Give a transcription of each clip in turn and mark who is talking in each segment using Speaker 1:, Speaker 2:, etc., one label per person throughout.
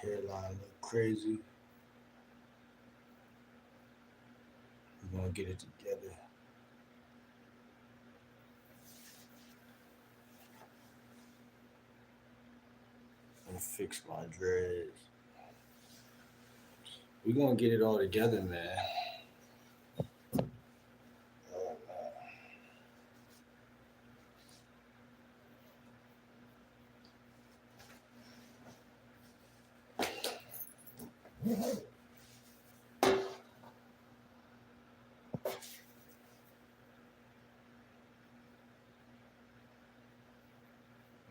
Speaker 1: Hairline look crazy. We're gonna get it together. And fix my dreads. We're gonna get it all together, man. Oh,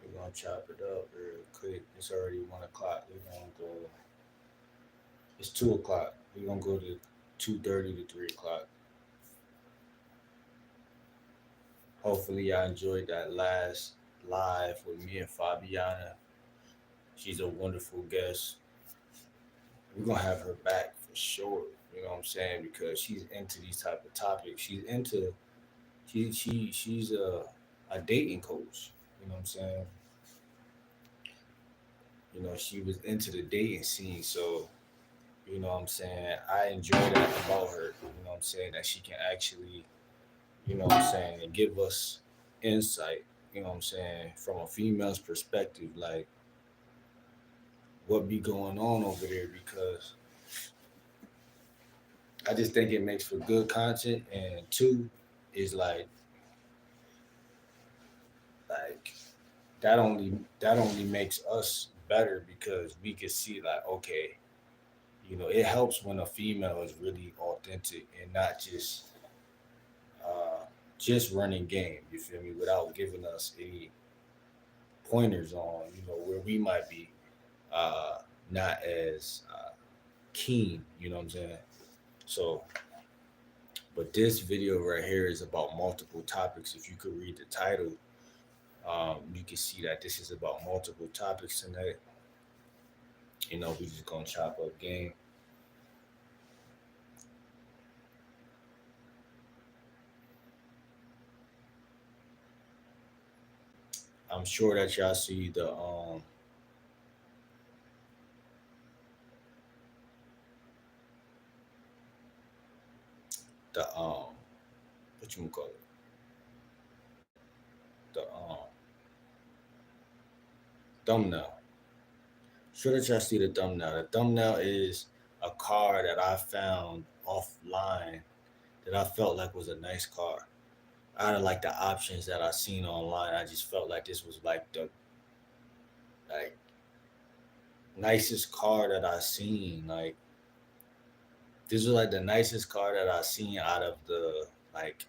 Speaker 1: we're gonna chop it up real quick. It's already 1 o'clock. We're gonna go. It's 2 o'clock. We're gonna go to 2:30 to 3 o'clock. Hopefully, I enjoyed that last live with me and Fabiana. She's a wonderful guest. We're gonna have her back for sure. You know what I'm saying? Because she's into these type of topics. She's a dating coach. You know what I'm saying? You know, she was into the dating scene, so you know what I'm saying. I enjoy that about her. You know what I'm saying, that she can actually, you know what I'm saying, and give us insight. You know what I'm saying, from a female's perspective, like what be going on over there. Because I just think it makes for good content, and two is like that only makes us better because we can see like, okay, you know, it helps when a female is really authentic and not uh just running game, you feel me, without giving us any pointers on, you know, where we might be uh not as keen, you know what I'm saying. So but this video right here is about multiple topics. If you could read the title, you can see that this is about multiple topics tonight. You know, we just gonna chop up game. I'm sure that y'all see the what you call it, the thumbnail. Sure that y'all see the thumbnail. The thumbnail is a car that I found offline that I felt like was a nice car. Out of like the options that I seen online, I just felt like this was like the like nicest car that I seen. Like this was like the nicest car that I seen out of the like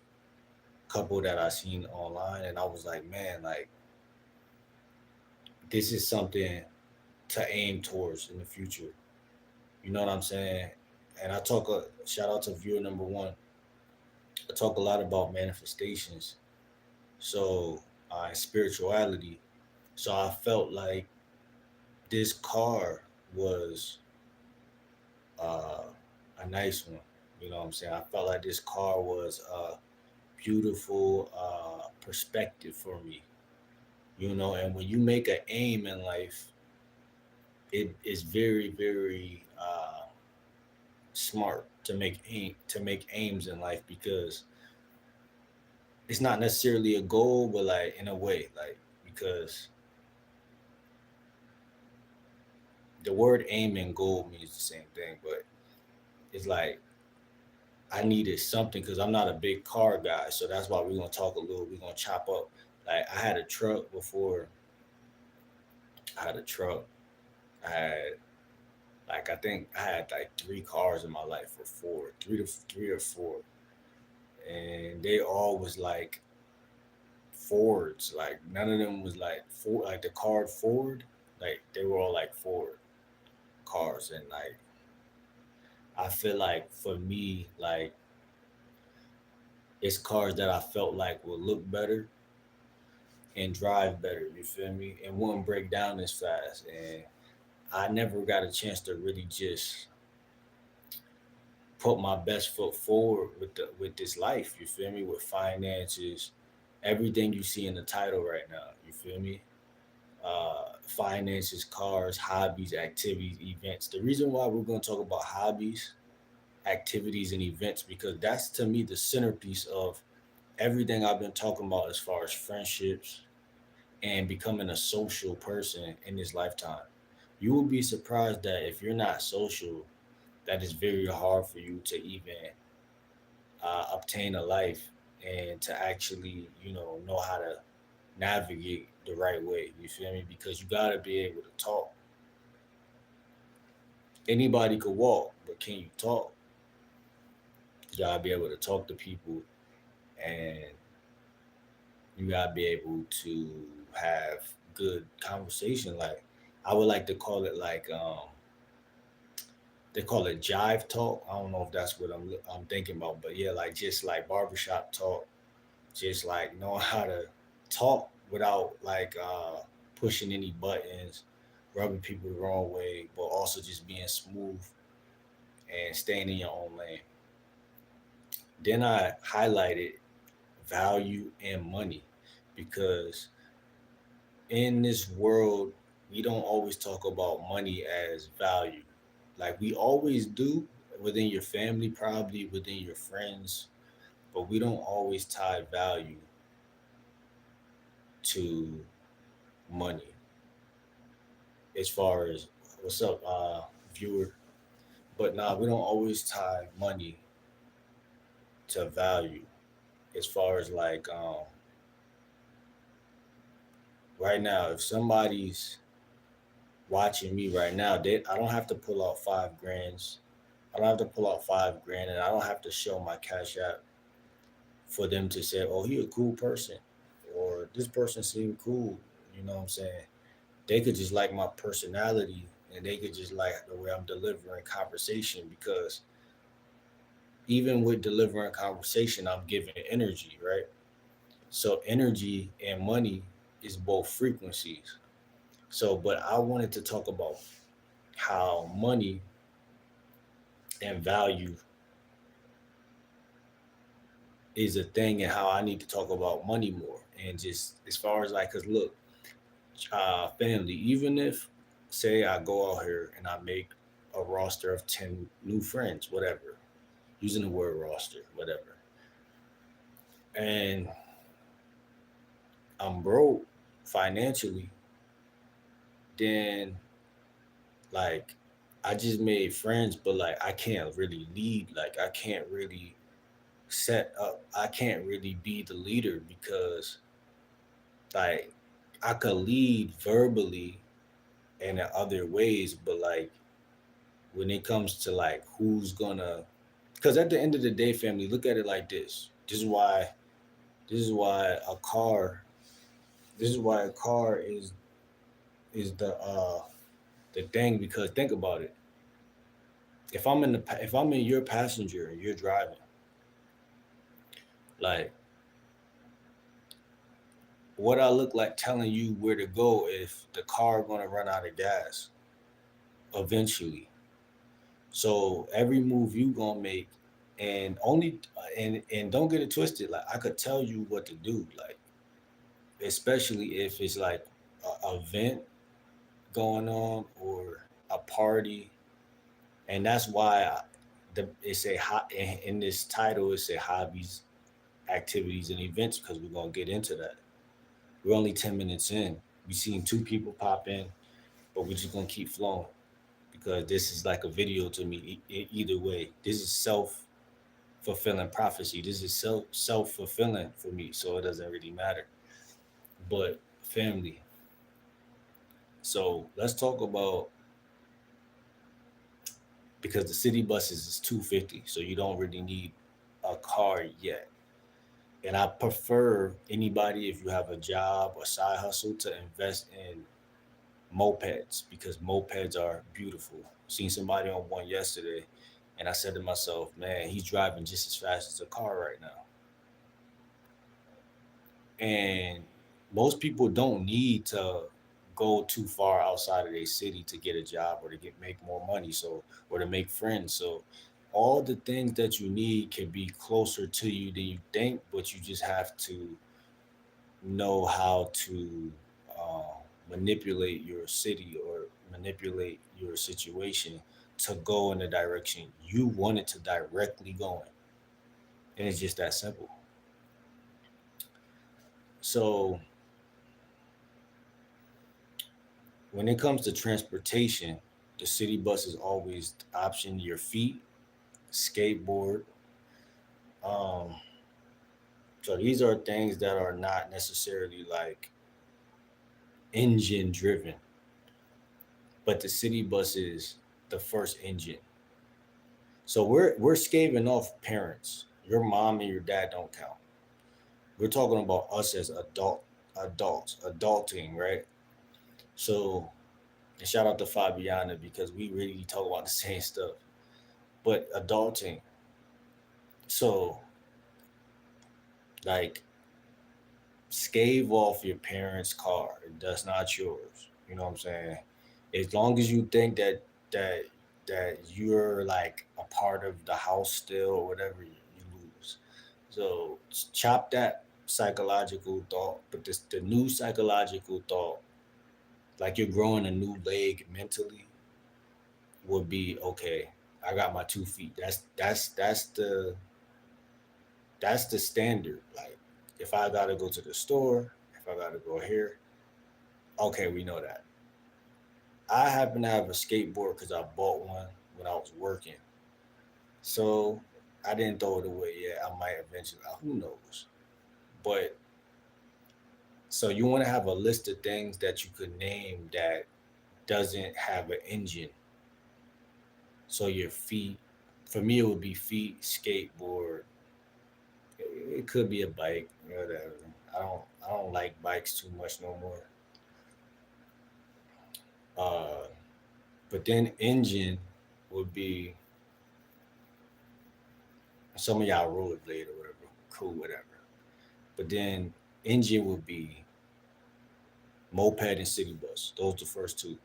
Speaker 1: couple that I seen online, and I was like, man, like this is something to aim towards in the future. You know what I'm saying? And I talk a shout out to viewer number one. I talk a lot about manifestations, so spirituality. So I felt like this car was uh, a nice one. You know what I'm saying? I felt like this car was a beautiful perspective for me. You know, and when you make an aim in life, it is very, very smart to make aims in life because it's not necessarily a goal, but like in a way, like because the word aim and goal means the same thing, but it's like I needed something because I'm not a big car guy, so that's why we're gonna talk a little. We're gonna chop up. Like I had a truck before. I had a truck. I had I think I had like 3 cars in my life, or four, three or four, and they all was like Fords. Like none of them was like Ford, like the car Ford. Like they were all like Ford cars, and like I feel like for me, like it's cars that I felt like would look better and drive better. You feel me? And wouldn't break down as fast. And I never got a chance to really just put my best foot forward with this life. You feel me? With finances, everything you see in the title right now. You feel me? finances, cars, hobbies, activities, events. The reason why we're going to talk about hobbies, activities, and events because that's to me the centerpiece of everything I've been talking about as far as friendships and becoming a social person in this lifetime. You will be surprised that if you're not social, that is very hard for you to even obtain a life and to actually, know how to navigate the right way. You feel me? Because you got to be able to talk. Anybody could walk, but can you talk? You got to be able to talk to people and you got to be able to have good conversation. Like, I would like to call it like, they call it jive talk. I don't know if that's what I'm thinking about, but yeah, like just like barbershop talk, just like knowing how to talk without like pushing any buttons, rubbing people the wrong way, but also just being smooth and staying in your own lane. Then I highlighted value and money because in this world we don't always talk about money as value. Like we always do within your family, probably within your friends, but we don't always tie value to money as far as what's up, viewer. But nah, we don't always tie money to value as far as like right now, if somebody's watching me right now, I don't have to pull out 5 grands. I don't have to pull out 5 grand and I don't have to show my cash app for them to say, oh, he a cool person or this person seemed cool. You know what I'm saying? They could just like my personality and they could just like the way I'm delivering conversation because even with delivering conversation, I'm giving energy, right? So energy and money is both frequencies. So, but I wanted to talk about how money and value is a thing and how I need to talk about money more. And just as far as like, cause look, family, even if say I go out here and I make a roster of 10 new friends, whatever, using the word roster, whatever, and I'm broke financially, then like I just made friends, but like I can't really lead. Like I can't really set up. I can't really be the leader because like I could lead verbally and in other ways, but like when it comes to like who's gonna, because at the end of the day, family, look at it like this. This is why a car. This is why a car is the thing because think about it. If I'm in your passenger and you're driving, like what I look like telling you where to go if the car gonna run out of gas eventually. So every move you gonna make, and only and don't get it twisted. Like I could tell you what to do. Like especially if it's like a event going on or a party, and that's why it's a hot in this title. It's a hobbies, activities, and events because we're gonna get into that. We're only 10 minutes in. We seen 2 people pop in, but we're just gonna keep flowing because this is like a video to me. Either way, this is self fulfilling prophecy. This is self fulfilling for me, so it doesn't really matter. But family. So let's talk about because the city buses is 250, so you don't really need a car yet. And I prefer anybody if you have a job or side hustle to invest in mopeds because mopeds are beautiful. Seen somebody on one yesterday, and I said to myself, "Man, he's driving just as fast as a car right now." And most people don't need to go too far outside of their city to get a job or to get make more money, so or to make friends. So all the things that you need can be closer to you than you think, but you just have to know how to. manipulate your city or manipulate your situation to go in the direction you want it to directly go in. And it's just that simple. So when it comes to transportation, the city bus is always the option. Your feet, skateboard. Um, so these are things that are not necessarily like engine driven, but the city bus is the first engine. So we're scaling off parents. Your mom and your dad don't count. We're talking about us as adulting, right? So and shout out to Fabiana because we really talk about the same stuff. But adulting, so like scave off your parents' car. That's not yours. You know what I'm saying? As long as you think that that you're like a part of the house still or whatever, you lose. So chop that psychological thought, but this the new psychological thought, like you're growing a new leg mentally, would be okay. I got my 2 feet. That's the standard. Like if I gotta go to the store, if I gotta go here, okay, we know that. I happen to have a skateboard because I bought one when I was working, so I didn't throw it away yet. I might eventually. Who knows? But so you want to have a list of things that you could name that doesn't have an engine. So your feet, for me, it would be feet, skateboard. It could be a bike, whatever. I don't like bikes too much no more. Uh, but then engine would be some of y'all rollerblade or whatever. Cool, whatever. But then engine would be moped and city bus. Those the first two.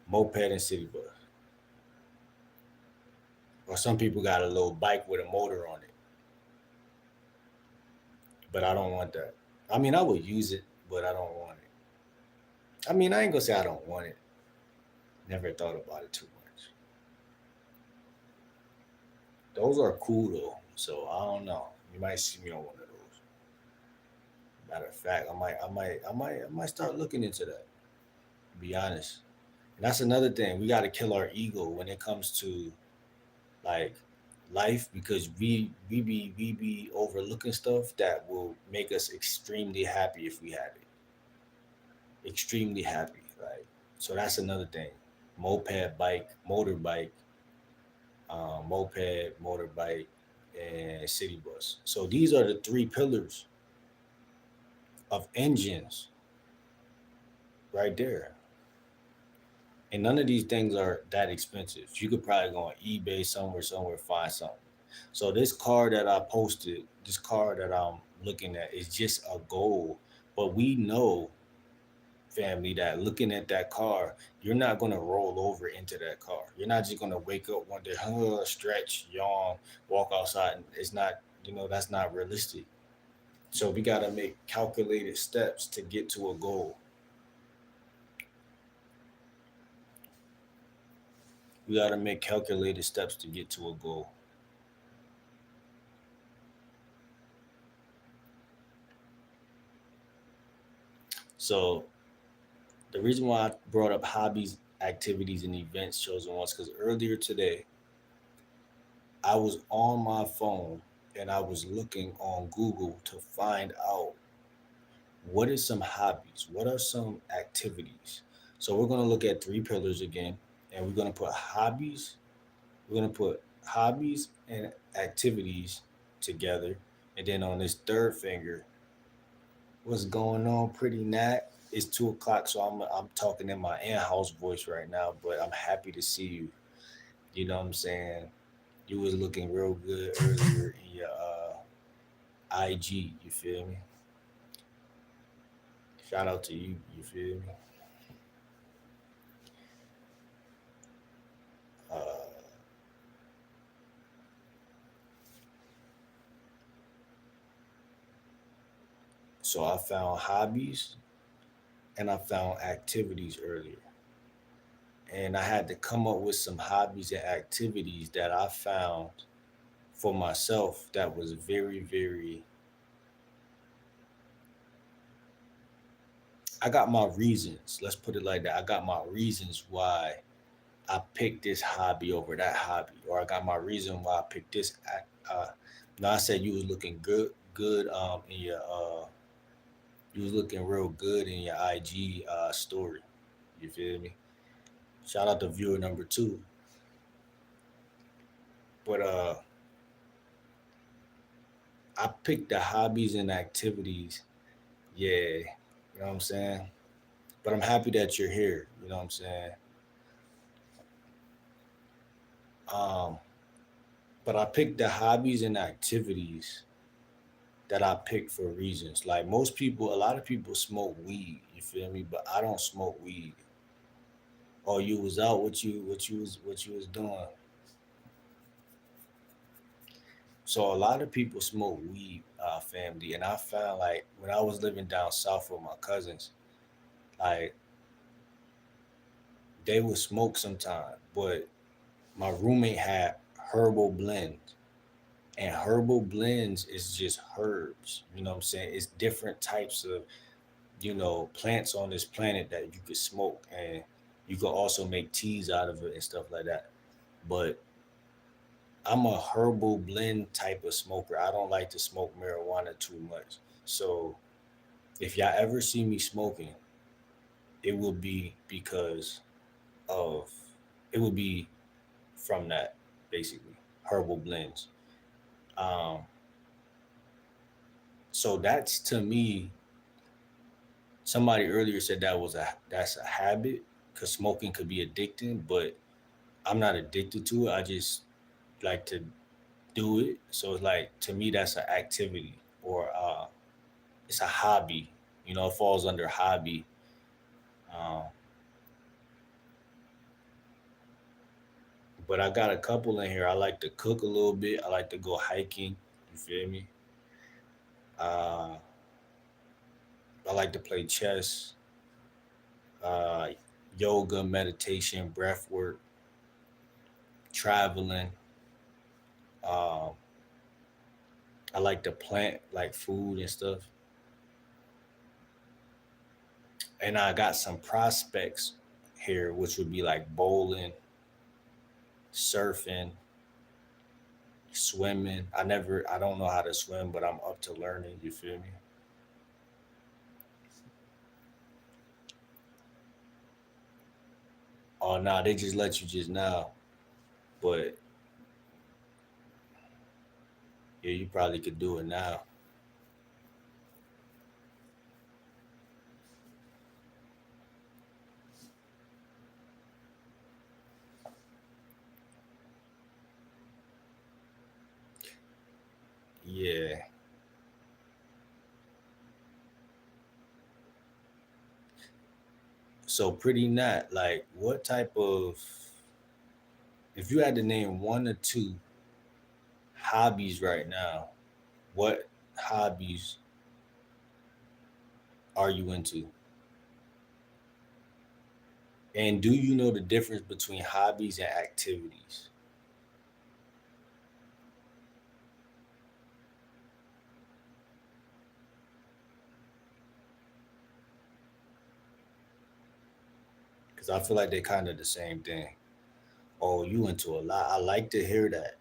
Speaker 1: Moped and city bus. Or some people got a little bike with a motor on it. But I don't want that. I mean, I would use it, but I don't want it. I mean, I ain't gonna say I don't want it. Never thought about it too much. Those are cool though. So I don't know. You might see me on one of those. Matter of fact, I might start looking into that. To be honest. And that's another thing. We got to kill our ego when it comes to like life because we be overlooking stuff that will make us extremely happy if we have it. Extremely happy. Like so that's another thing. Moped, bike, motorbike, moped, motorbike, and city bus. So these are the three pillars of engines right there. And none of these things are that expensive. You could probably go on eBay somewhere, find something. So this car that I posted, this car that I'm looking at is just a goal. But we know, family, that looking at that car, you're not gonna roll over into that car. You're not just gonna wake up one day, stretch, yawn, walk outside. And it's not, that's not realistic. So we gotta make calculated steps to get to a goal. We gotta make calculated steps to get to a goal. So the reason why I brought up hobbies, activities, and events chosen ones because earlier today I was on my phone and I was looking on Google to find out what is some hobbies, what are some activities. So we're gonna look at three pillars again, and we're gonna put hobbies and activities together, and then on this third finger, what's going on, pretty Nat? It's 2 o'clock, so I'm talking in my in-house voice right now, but I'm happy to see you. You know what I'm saying? You was looking real good earlier in your IG. You feel me? Shout out to you. You feel me? Uh, so I found hobbies, and I found activities earlier. And I had to come up with some hobbies and activities that I found for myself that was very, very, I got my reasons. Let's put it like that. I got my reasons why I picked this hobby over that hobby, or I got my reason why I picked this. Now I said you was looking good in your you was looking real good in your IG story. You feel me? Shout out to viewer number two. But I picked the hobbies and activities. Yeah, you know what I'm saying. But I'm happy that you're here. You know what I'm saying. Um, but I picked the hobbies and activities that I picked for reasons. Like most people, a lot of people smoke weed. You feel me? But I don't smoke weed. Or you was out. What you was doing? So a lot of people smoke weed, family, and I found like when I was living down south with my cousins, like they would smoke sometime, but my roommate had herbal blends, and herbal blends is just herbs. You know what I'm saying? It's different types of plants on this planet that you could smoke, and you could also make teas out of it and stuff like that. But I'm a herbal blend type of smoker. I don't like to smoke marijuana too much. So if y'all ever see me smoking, it will be because of it will be from that basically herbal blends. Um, so that's to me. Somebody earlier said that's a habit because smoking could be addicting, but I'm not addicted to it. I just like to do it. So it's like to me that's an activity or it's a hobby. It falls under hobby. Um, but I got a couple in here. I like to cook a little bit. I like to go hiking. You feel me? Uh, I like to play chess, uh, yoga, meditation, breath work, traveling. Um, I like to plant like food and stuff. And I got some prospects here, which would be like bowling, surfing, swimming. I don't know how to swim, but I'm up to learning. You feel me? Oh, nah, they just let you just now. But yeah, you probably could do it now. Yeah. So pretty not like what type of if you had to name one or two hobbies right now, what hobbies are you into? And do you know the difference between hobbies and activities? Because I feel like they're kind of the same thing. Oh, you into a lot. I like to hear that.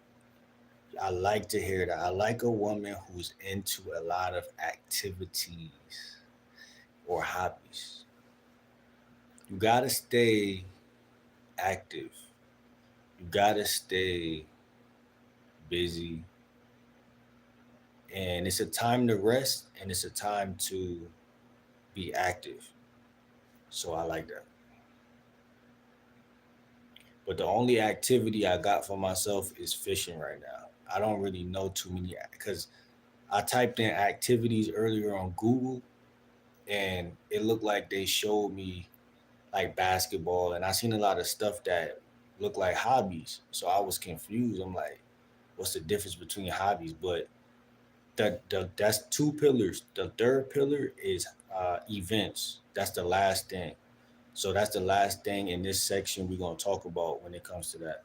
Speaker 1: I like to hear that. I like a woman who's into a lot of activities or hobbies. You gotta stay active. You gotta stay busy. And it's a time to rest and it's a time to be active. So I like that. But the only activity I got for myself is fishing right now. I don't really know too many because I typed in activities earlier on Google and it looked like they showed me like basketball and I seen a lot of stuff that looked like hobbies. So I was confused. I'm like, what's the difference between hobbies? But That's two pillars. The third pillar is events. That's the last thing. So that's the last thing in this section we're gonna talk about when it comes to that.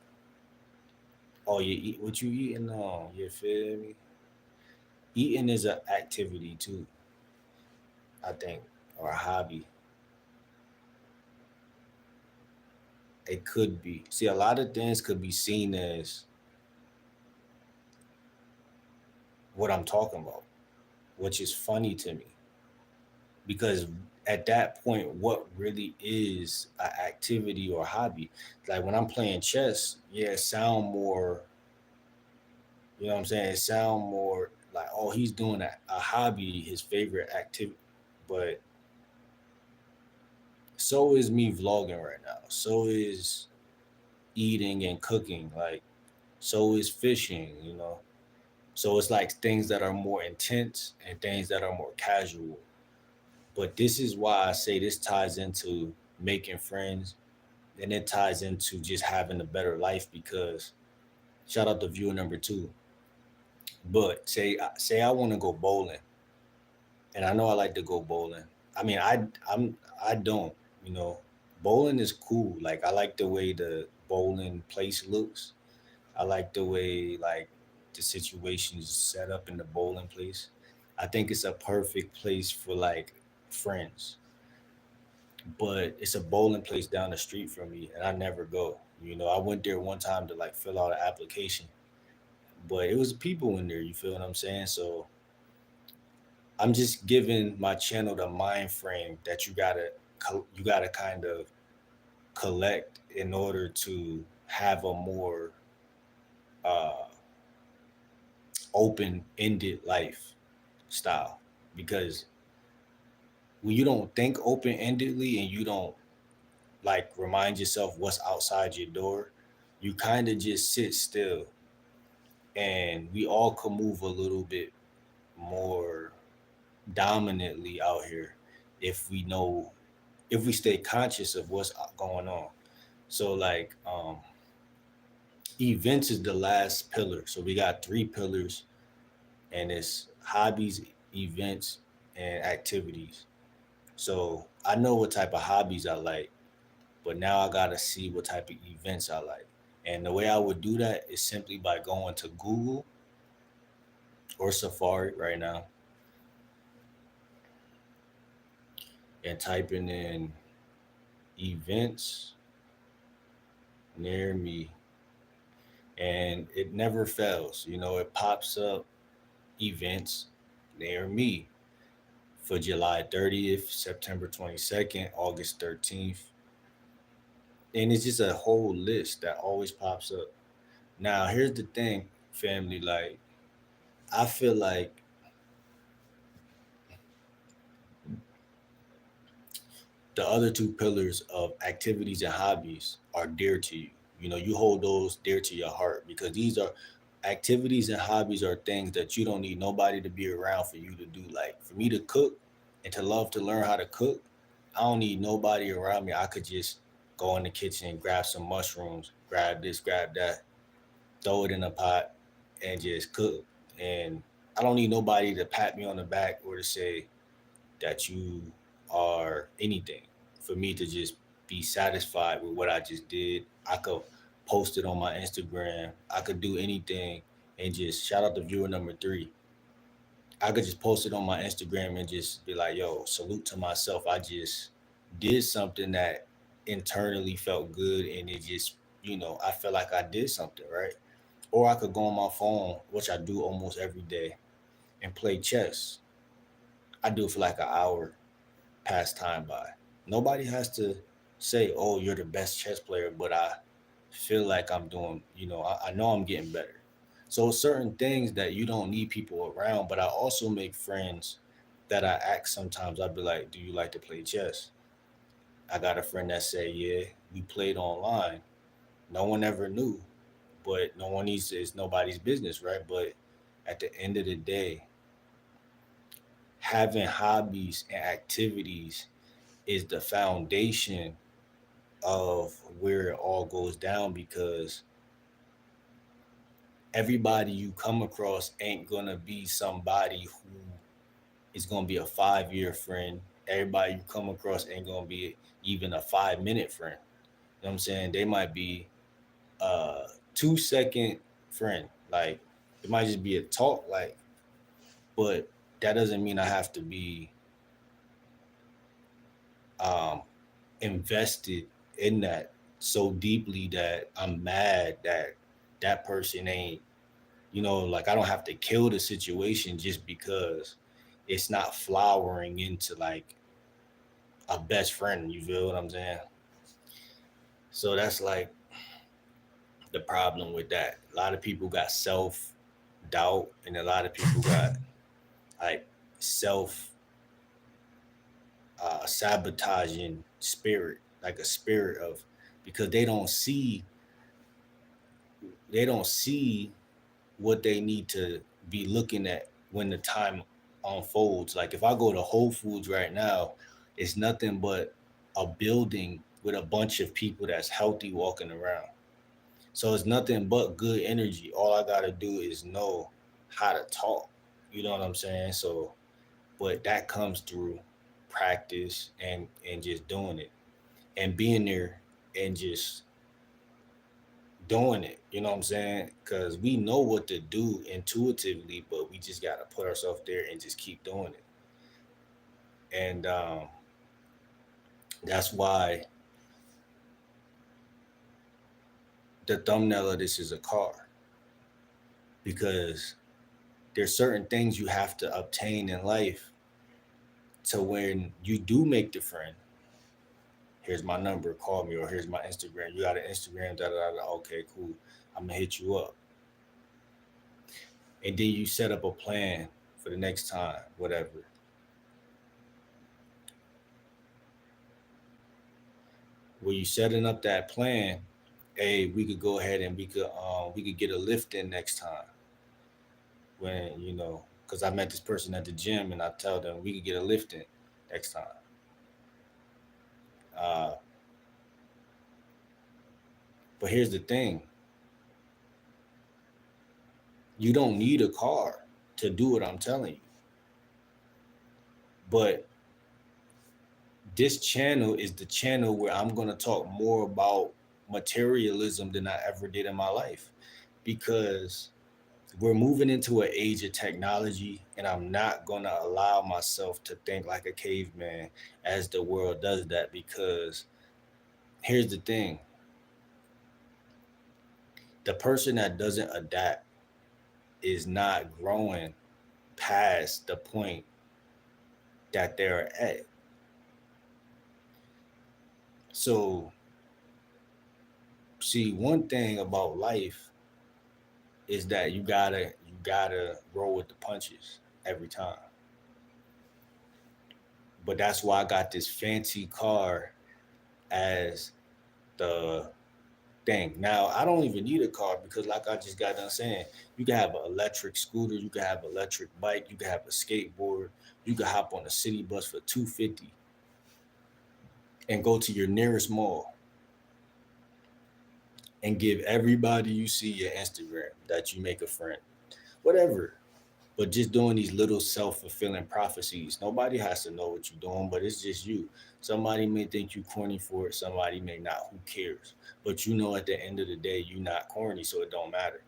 Speaker 1: Oh, you eat what you eating on? You feel me? Eating is an activity too, I think, or a hobby. It could be. See, a lot of things could be seen as what I'm talking about, which is funny to me because at that point, what really is an activity or hobby? Like when I'm playing chess, yeah, it sound more. You know what I'm saying? It sound more like, oh, he's doing a hobby, his favorite activity, but so is me vlogging right now. So is eating and cooking. Like so is fishing. So it's like things that are more intense and things that are more casual. But this is why I say this ties into making friends and it ties into just having a better life because shout out to viewer number two. But say I want to go bowling and I know I like to go bowling. I mean I don't, you know. Bowling is cool. Like I like the way the bowling place looks. I like the way like the situation is set up in the bowling place. I think it's a perfect place for like friends. But it's a bowling place down the street from me, and I never go. I went there one time to like fill out an application, but it was people in there. You feel what I'm saying? So I'm just giving my channel the mind frame that you gotta kind of collect in order to have a more uh, open-ended lifestyle because when you don't think open-endedly and you don't like remind yourself what's outside your door, you kind of just sit still and we all can move a little bit more dominantly out here if we know if we stay conscious of what's going on. So like events is the last pillar. So we got three pillars and it's hobbies, events, and activities. So I know what type of hobbies I like, but now I gotta see what type of events I like. And the way I would do that is simply by going to Google or Safari right now and typing in events near me. And it never fails. It pops up events near me for July 30th, September 22nd, August 13th. And it's just a whole list that always pops up. Now, here's the thing, family. Like, I feel like the other two pillars of activities and hobbies are dear to you. You hold those dear to your heart because these are activities and hobbies are things that you don't need nobody to be around for you to do. Like for me to cook and to love to learn how to cook, I don't need nobody around me. I could just go in the kitchen, grab some mushrooms, grab this, grab that, throw it in a pot, and just cook. And I don't need nobody to pat me on the back or to say, that you are anything. For me to just be satisfied with what I just did, I could post it on my Instagram. I could do anything and just shout out to viewer number three. I could just post it on my Instagram and just be like, yo, salute to myself. I just did something that internally felt good and it just, I felt like I did something, right? Or I could go on my phone, which I do almost every day, and play chess. I do it for like an hour, pass time by. Nobody has to say, "Oh, you're the best chess player," but I feel like I'm doing. I know I'm getting better. So certain things that you don't need people around, but I also make friends that I ask sometimes. I'd be like, "Do you like to play chess?" I got a friend that say, "Yeah, we played online. No one ever knew, but no one needs it's nobody's business, right?" But at the end of the day, having hobbies and activities is the foundation of where it all goes down because everybody you come across ain't gonna be somebody who is gonna be a 5 year friend. Everybody you come across ain't gonna be even a 5 minute friend. You know what I'm saying? They might be a 2 second friend. Like it might just be a talk, like, but that doesn't mean I have to be um invested in that so deeply that I'm mad that that person ain't, like I don't have to kill the situation just because it's not flowering into like a best friend. You feel what I'm saying? So that's like the problem with that. A lot of people got self doubt, and a lot of people got like self sabotaging spirit, like a spirit of, because they don't see what they need to be looking at when the time unfolds. Like if I go to Whole Foods right now, it's nothing but a building with a bunch of people that's healthy walking around. So it's nothing but good energy. All I gotta do is know how to talk. You know what I'm saying? So, but that comes through practice and just doing it and being there and just doing it. You know what I'm saying? Because we know what to do intuitively, but we just gotta put ourselves there and just keep doing it. And that's why the thumbnail of this is a car, because there's certain things you have to obtain in life to when you do make the friend. Here's my number, call me, or here's my Instagram. You got an Instagram, da da da. Okay, cool. I'm gonna hit you up, and then you set up a plan for the next time, whatever. When you setting up that plan, hey, we could go ahead and we could get a lift in next time. When because I met this person at the gym, and I tell them we could get a lift in next time. Uh, but here's the thing: you don't need a car to do what I'm telling you. But this channel is the channel where I'm gonna talk more about materialism than I ever did in my life, because we're moving into an age of technology, and I'm not going to allow myself to think like a caveman as the world does that. Because here's the thing: the person that doesn't adapt is not growing past the point that they're at. So, see, one thing about life is that you gotta roll with the punches every time. But that's why I got this fancy car as the thing. Now I don't even need a car, because like I just got done saying, you can have an electric scooter, you can have an electric bike, you can have a skateboard, you can hop on a city bus for 250 and go to your nearest mall and give everybody you see your Instagram that you make a friend. Whatever. But just doing these little self-fulfilling prophecies. Nobody has to know what you're doing, but it's just you. Somebody may think you corny for it, somebody may not. Who cares? But at the end of the day, you're not corny, so it don't matter.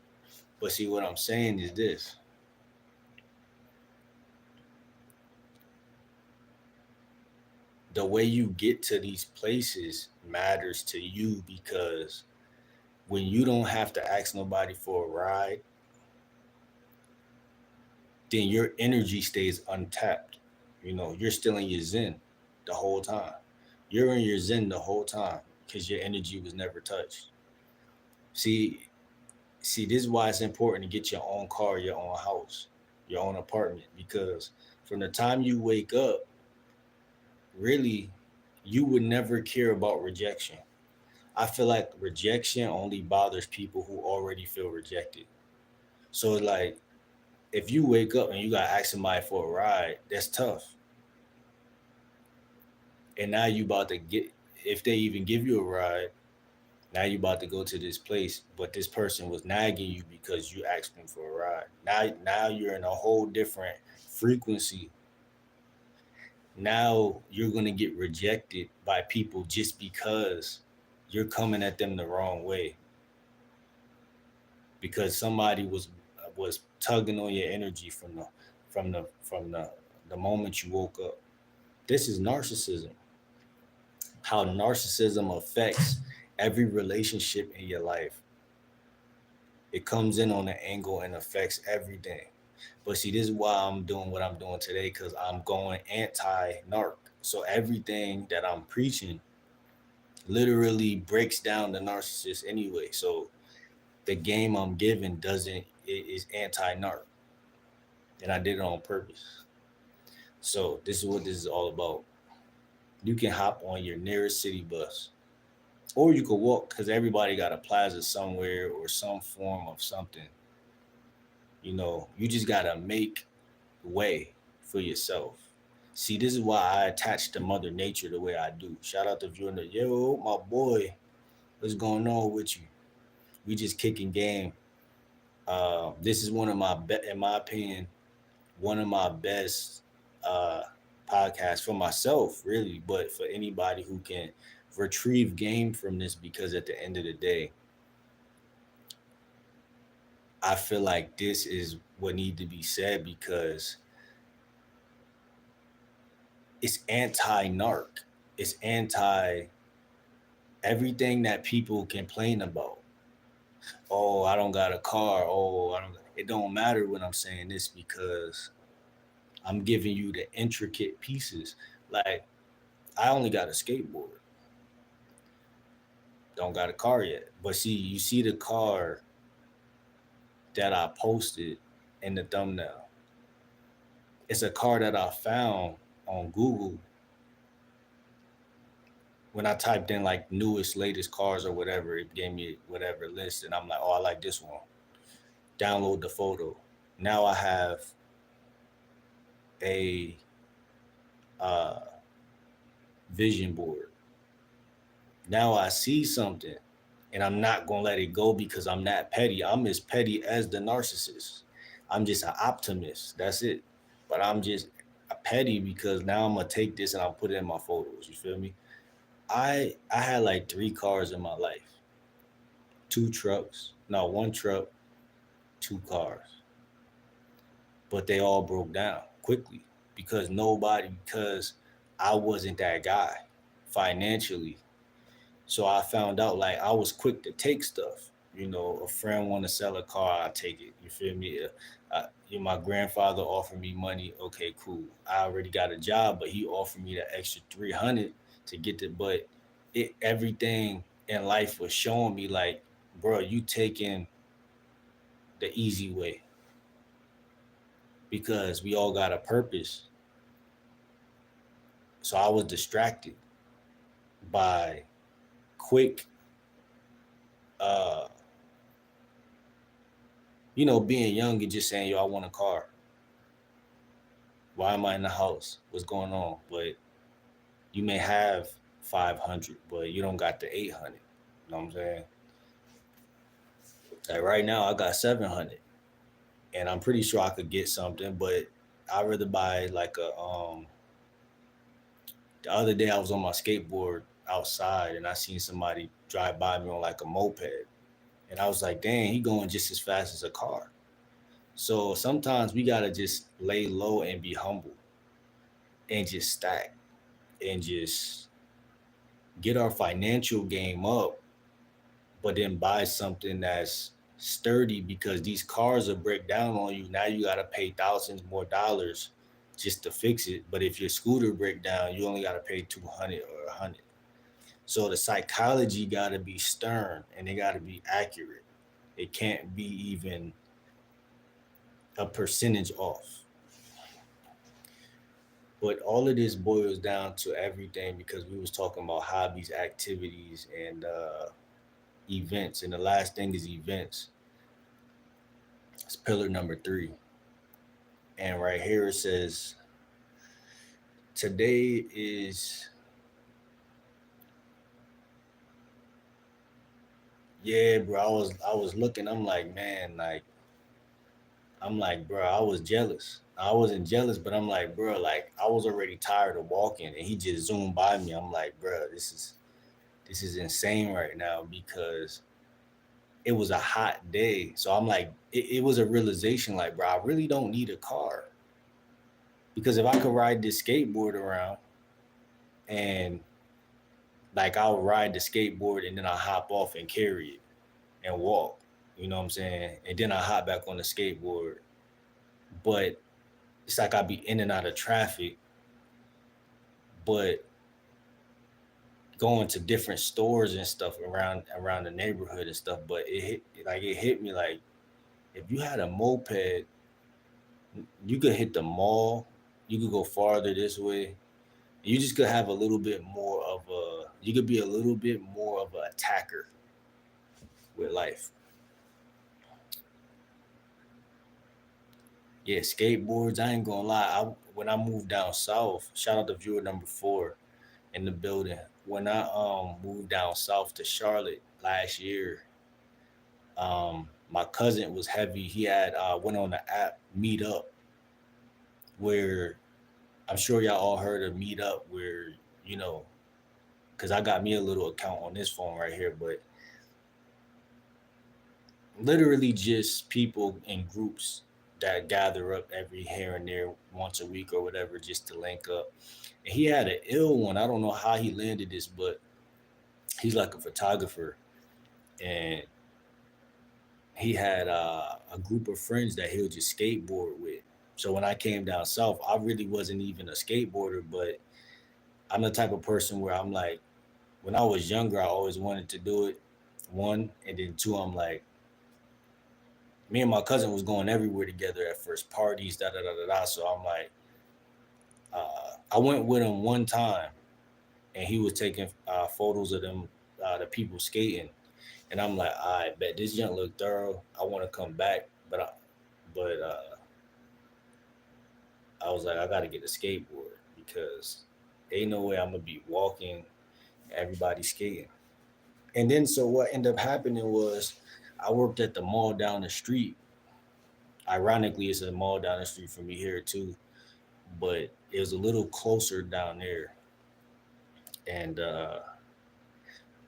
Speaker 1: But see, what I'm saying is this: the way you get to these places matters to you, because when you don't have to ask nobody for a ride, then your energy stays untapped. You're still in your zen the whole time. You're in your zen the whole time because your energy was never touched. See, this is why it's important to get your own car, your own house, your own apartment, because from the time you wake up, really, you would never care about rejection. I feel like rejection only bothers people who already feel rejected. So like, if you wake up and you gotta ask somebody for a ride, that's tough. And now you about to get, if they even give you a ride, Now you about to go to this place, but this person was nagging you because you asked them for a ride. Now you're in a whole different frequency. Now you're gonna get rejected by people just because you're coming at them the wrong way, because somebody was tugging on your energy from the moment you woke up. This is narcissism. How narcissism affects every relationship in your life. It comes in on an angle and affects everything. But see, this is why I'm doing what I'm doing today, because I'm going anti-narc. So everything that I'm preaching literally breaks down the narcissist anyway. So the game I'm giving doesn't it is anti-narc, and I did it on purpose. So this is what this is all about. You can hop on your nearest city bus, or you could walk, because everybody got a plaza somewhere or some form of something. You just gotta make way for yourself. See, this is why I attach to Mother Nature the way I do. Shout out to viewing the yo, my boy. What's going on with you? We just kicking game. This is one of in my opinion, one of my best uh, podcasts for myself, really, but for anybody who can retrieve game from this, because at the end of the day, I feel like this is what need to be said, because it's anti-narc. It's anti everything that people complain about. Oh, I don't got a car. Oh, I don't. It don't matter when I'm saying this, because I'm giving you the intricate pieces. Like, I only got a skateboard. Don't got a car yet. But see, you see the car that I posted in the thumbnail. It's a car that I found on Google when I typed in like newest, latest cars or whatever. It gave me whatever list, and I'm like, oh, I like this one. Download the photo. Now I have a uh, vision board. Now I see something, and I'm not gonna let it go, because I'm not petty. I'm as petty as the narcissist. I'm just an optimist. That's it. But I'm just a petty, because now I'm gonna take this and I'll put it in my photos. You feel me? I had like 3 cars in my life. 2 trucks. No, 1 truck, 2 cars. But they all broke down quickly, because I wasn't that guy financially. So I found out, like, I was quick to take stuff. A friend want to sell a car, I take it. You feel me? My grandfather offered me money. Okay, cool. I already got a job, but he offered me the extra 300 to get the. But everything in life was showing me, like, bro, you taking the easy way, because we all got a purpose. So I was distracted by quick, uh, being young and just saying, yo, I want a car. Why am I in the house? What's going on? But you may have 500, but you don't got the 800. You know what I'm saying? Like right now, I got 700, and I'm pretty sure I could get something, but I'd rather buy like the other day I was on my skateboard outside, and I seen somebody drive by me on like a moped. And I was like, dang, he going just as fast as a car. So sometimes we gotta just lay low and be humble, and just stack, and just get our financial game up, but then buy something that's sturdy, because these cars will break down on you. Now you gotta pay thousands more dollars just to fix it. But if your scooter break down, you only gotta pay 200 or 100. So the psychology gotta be stern, and it gotta be accurate. It can't be even a percentage off. But all of this boils down to everything, because we was talking about hobbies, activities, and events. And the last thing is events. It's pillar number 3. And right here it says, today is Yeah, bro. I was looking. I'm like, bro. I was jealous. I wasn't jealous, but I'm like, bro. Like I was already tired of walking, and he just zoomed by me. I'm like, bro, this is insane right now because it was a hot day. So I'm like, it was a realization, like, bro, I really don't need a car because if I could ride this skateboard around and like I'll ride the skateboard and then I'll hop off and carry it and walk. You know what I'm saying? And then I hop back on the skateboard. But it's like I'd be in and out of traffic, but going to different stores and stuff around the neighborhood and stuff. But it hit me like if you had a moped, you could hit the mall, you could go farther this way. You just could have a little bit more of a you could be a little bit more of an attacker with life. Yeah, skateboards. I ain't gonna lie. When I moved down south, shout out to viewer number 4 in the building. When I moved down south to Charlotte last year, my cousin was heavy. He had went on the app Meet Up, where I'm sure y'all all heard of Meet Up, where you know, because I got me a little account on this phone right here, but literally just people in groups that gather up every here and there once a week or whatever just to link up. And he had an ill one. I don't know how he landed this, but he's like a photographer, and he had a group of friends that he'll just skateboard with. So when I came down south, I really wasn't even a skateboarder, but I'm the type of person where I'm like, when I was younger, I always wanted to do it. One, and then two, I'm like, me and my cousin was going everywhere together at first, parties, da da da da da. So I'm like, I went with him one time, and he was taking photos of them, the people skating, and I'm like, I bet this junk look thorough. I want to come back, but I was like, I got to get a skateboard because ain't no way I'm gonna be walking, everybody skating. And then so what ended up happening was, I worked at the mall down the street. Ironically, it's a mall down the street from me here too, but it was a little closer down there, and I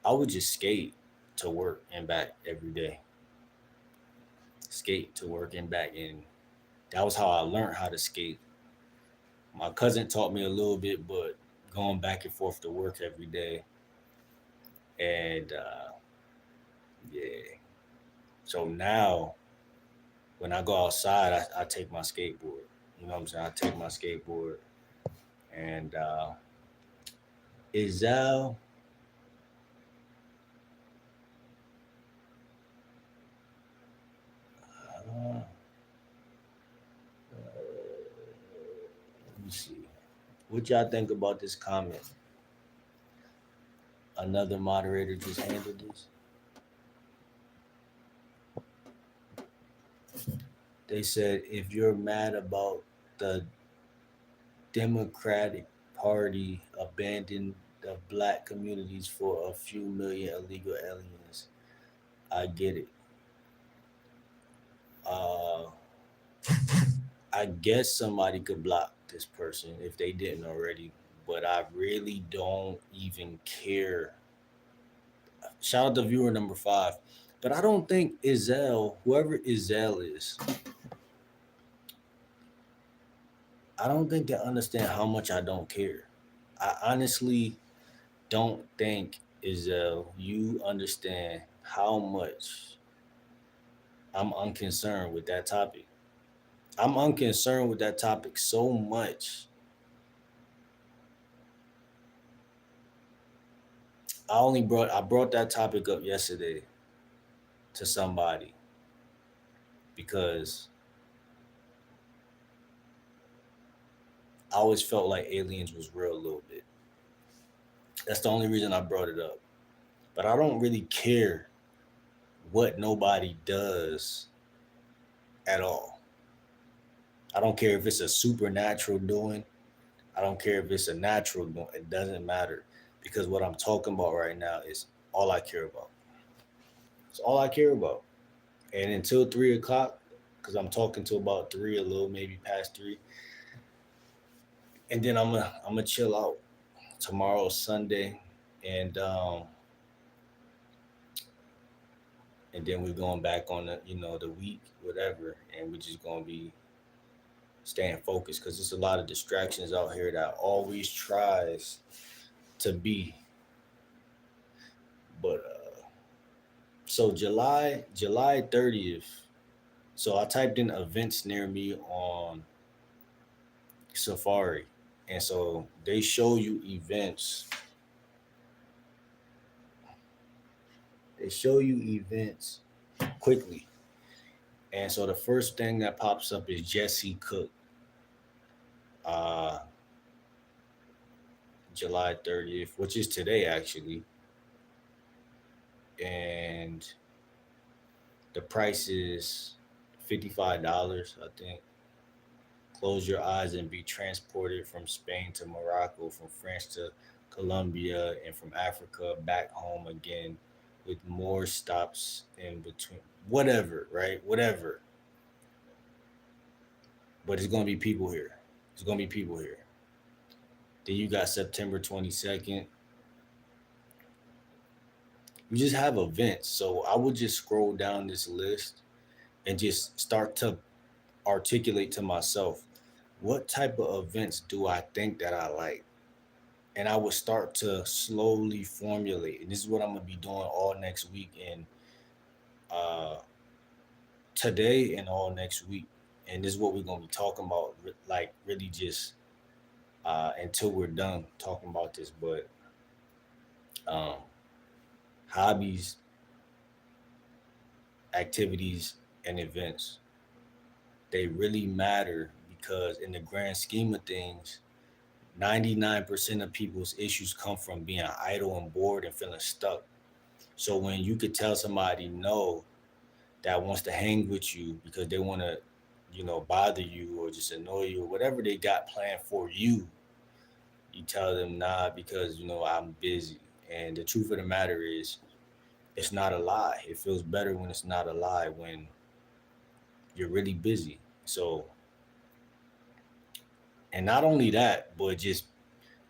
Speaker 1: would just skate to work and back every day, skate to work and back, and that was how I learned how to skate. My cousin taught me a little bit, but going back and forth to work every day, and yeah. So now when I go outside, I take my skateboard. You know what I'm saying? I take my skateboard, and Izal, uh, let me see. What y'all think about this comment? Another moderator just handled this. They said if you're mad about the Democratic Party abandoned the black communities for a few million illegal aliens, I get it. Uh, I guess somebody could block this person if they didn't already, but I really don't even care. Shout out to viewer number 5. But I don't think Izell, whoever Izell is, I don't think they understand how much I don't care. I honestly don't think, Izell, you understand how much I'm unconcerned with that topic. I'm unconcerned with that topic so much. I brought that topic up yesterday to somebody because I always felt like aliens was real a little bit. That's the only reason I brought it up. But I don't really care what nobody does at all. I don't care if it's a supernatural doing. I don't care if it's a natural doing. It doesn't matter because what I'm talking about right now is all I care about. It's all I care about. And until 3 o'clock, because I'm talking to about three, a little maybe past three, and then I'm gonna chill out. Tomorrow's Sunday, and and then we're going back on the week, whatever, and we're just gonna be staying focused because there's a lot of distractions out here that always tries to be. But so July 30th. So I typed in events near me on Safari, and so they show you events. They show you events quickly, and so the first thing that pops up is Jesse Cook, uh, July 30th, which is today actually, and the price is $55, I think. Close your eyes and be transported from Spain to Morocco, from France to Colombia, and from Africa back home again with more stops in between. Whatever, right? Whatever. But it's going to be people here. It's going to be people here. Then you got September 22nd. You just have events. So I would just scroll down this list and just start to articulate to myself what type of events do I think that I like? And I would start to slowly formulate. And this is what I'm gonna be doing all next week and uh, today and all next week. And this is what we're gonna be talking about, like really just until we're done talking about this. But um, hobbies, activities, and events, they really matter because in the grand scheme of things, 99% of people's issues come from being idle and bored and feeling stuck. So when you could tell somebody no that wants to hang with you because they want to, bother you or just annoy you or whatever they got planned for you, you tell them nah because I'm busy. And the truth of the matter is, it's not a lie. It feels better when it's not a lie when you're really busy. So, and not only that, but just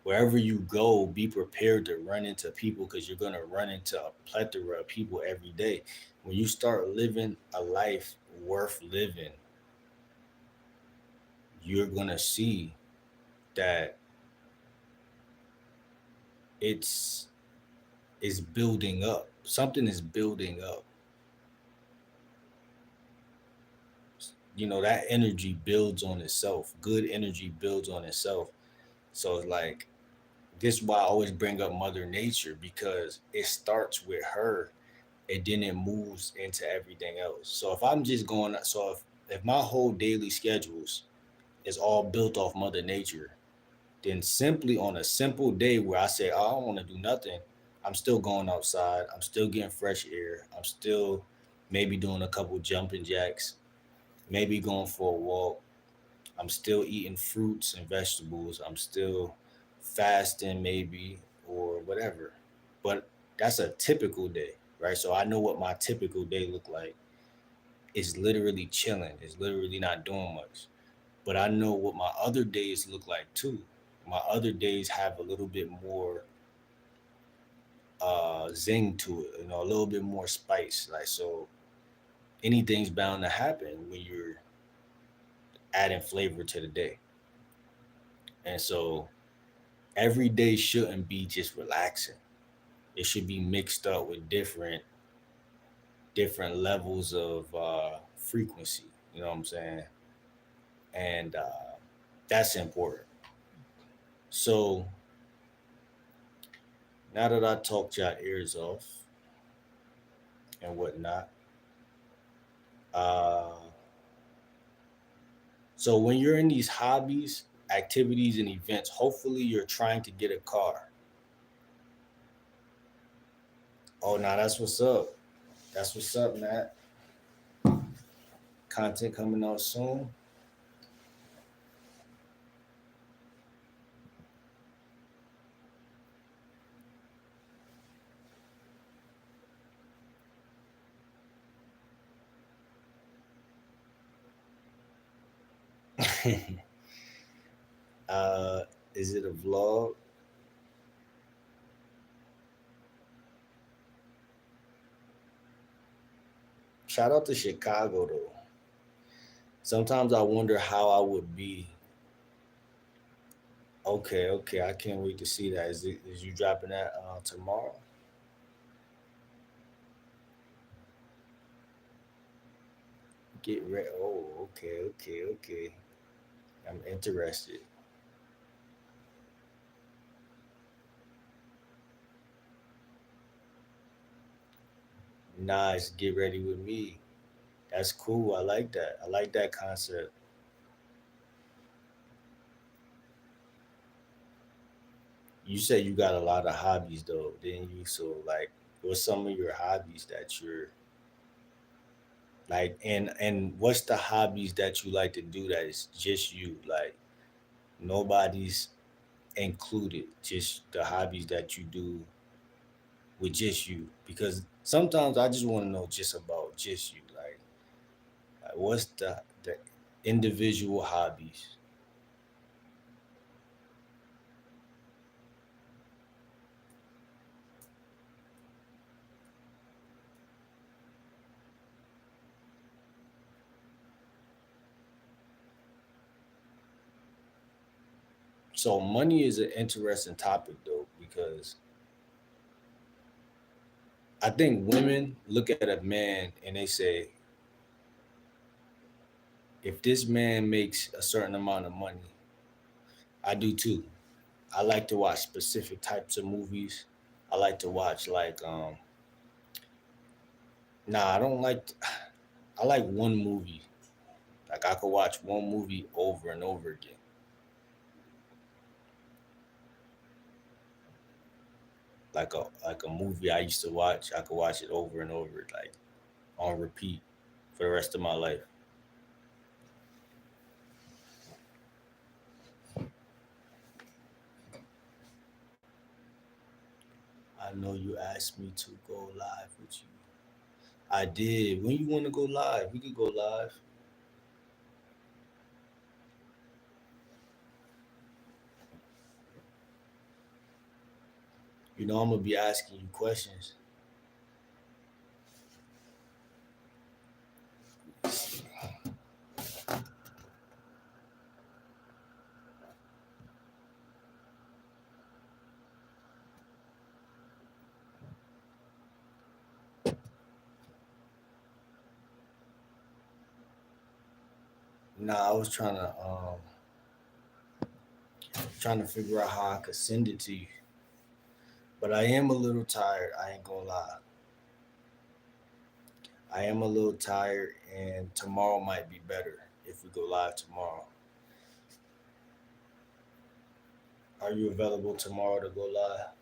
Speaker 1: wherever you go, be prepared to run into people because you're going to run into a plethora of people every day. When you start living a life worth living, you're going to see that it's is building up. Something is building up. That energy builds on itself. Good energy builds on itself. So it's like this is why I always bring up Mother Nature because it starts with her and then it moves into everything else. So if I'm just going, so if my whole daily schedules is all built off Mother Nature, then simply on a simple day where I say, oh, I don't want to do nothing, I'm still going outside. I'm still getting fresh air. I'm still maybe doing a couple jumping jacks, maybe going for a walk. I'm still eating fruits and vegetables. I'm still fasting maybe or whatever. But that's a typical day, right? So I know what my typical day look like. It's literally chilling. It's literally not doing much. But I know what my other days look like too. My other days have a little bit more zing to it, a little bit more spice. Like so anything's bound to happen when you're adding flavor to the day. And so every day shouldn't be just relaxing. It should be mixed up with different levels of frequency. You know what I'm saying? And that's important. So now that I talked your ears off and whatnot, uh, so when you're in these hobbies, activities, and events, hopefully you're trying to get a car. Oh, now that's what's up. That's what's up, Matt. Content coming out soon. uh, is it a vlog? Shout out to Chicago though. Sometimes I wonder how I would be. Okay, okay, I can't wait to see that. Is you dropping that tomorrow? Get ready. Oh, okay, okay, okay. I'm interested. Nice. Get ready with me. That's cool. I like that. I like that concept. You said you got a lot of hobbies though, didn't you? So like, what's some of your hobbies that you're like, and what's the hobbies that you like to do that is just you, like nobody's included, just the hobbies that you do with just you? Because sometimes I just want to know just about just you, like what's the individual hobbies? So money is an interesting topic though, because I think women look at a man and they say, if this man makes a certain amount of money, I do too. I like to watch specific types of movies. I like to watch like nah, I don't like I like one movie. Like I could watch one movie over and over again. Like a movie I used to watch, I could watch it over and over, like on repeat for the rest of my life. I know you asked me to go live with you. I did. When you want to go live, we could go live. You know, I'm gonna be asking you questions. Nah, I was trying to figure out how I could send it to you. But I am a little tired. I ain't gonna lie. I am a little tired, and tomorrow might be better if we go live tomorrow. Are you available tomorrow to go live?